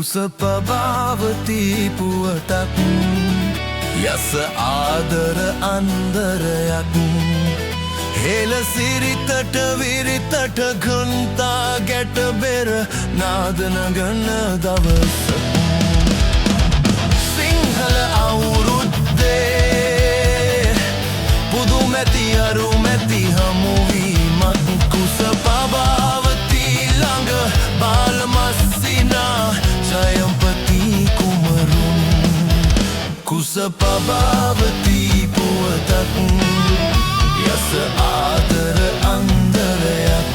කුසපභාවති පුවතක් යස ආදර අන්දරයක් හෙළ සිරිතට විරිතට ගන්තා ගැට බෙර නාදනගන දවස සිංහල අවුරුද්දේ පුදුමැති අරුමැති හමුවීමක් කුසපභාවති ළඟ බාලමස්සිනා ජයම්පති කුමරුන් කුසපභාවති පුවතක් යස ආදර අන්දරයක්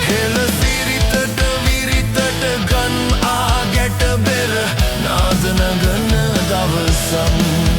හෙළ සිරිතට විරිතට ගන් ආගැට බෙර නාදනගන දවසක්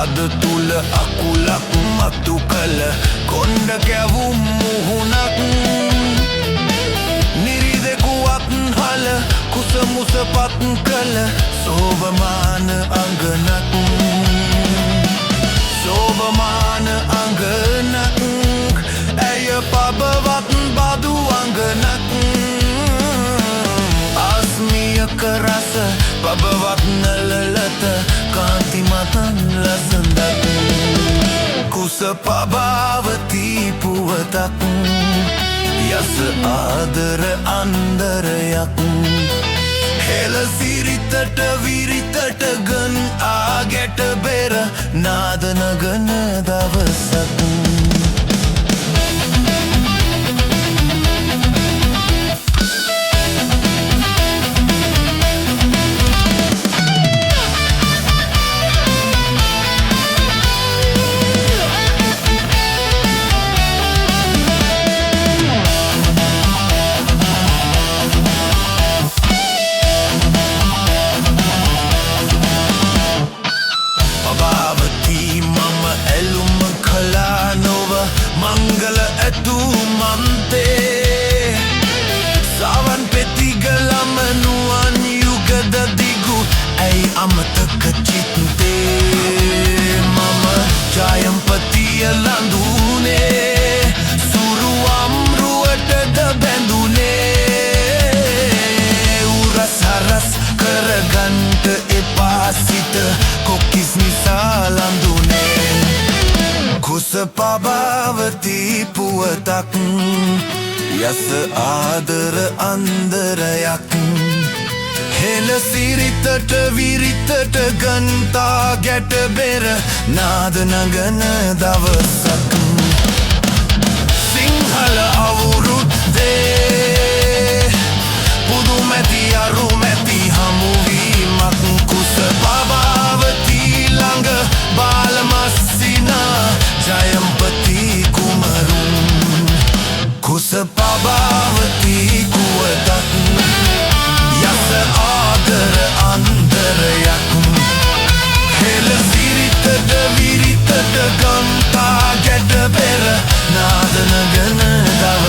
හද තුල අකුලක් මතු කළ කොණ්ඩ කැවුම් මුහුණක් නිරිදෙකුවත් හල කුසමුසපත් කළ සෝභමාන අංගනක් සෝභමාන අංගනක් ඇය පබවත් බදු අංගනක් ආස්මියක රස පබවත් නලලත කාන්තිමතන් ලසඳක් කුසපභාවති පුවතක් යස ආදර අන්දරයක් හෙළ සිරිතට විරිතට ගන් ආගැට බෙර නාදනගන දවසක් මංගල ඇතුමන්තේ සවන් පෙතිගලම නුවන් යුගද දිගු ඇයි අමතක චිත්තේ මම ජයම්පතිය ලඳුනේ සුරුවම්රුවටද බැඳුනේ උරස් හරස් කරගන්ට එපා සිත කොකිස් නිසා ලඳුනේ කුසපභාවති පුවතක් යස ආදර අන්දරයක් හෙළ සිරිතට විරිතට ගන්තා ගැට බෙර නාදනගන දවසක් සිංහල අවුරුද්දේ පුදුමැති අරුමැති හමුවීමක් කුසපභාවති ළඟ බාලමස්සිනා ජයම්පති කුමරුන් කුසපභාවති පුවතක් යස ආදර අන්දරයක් හෙළ සිරිතට විරිතට ගන්තා ගැට බෙර නාදනගන දවසක්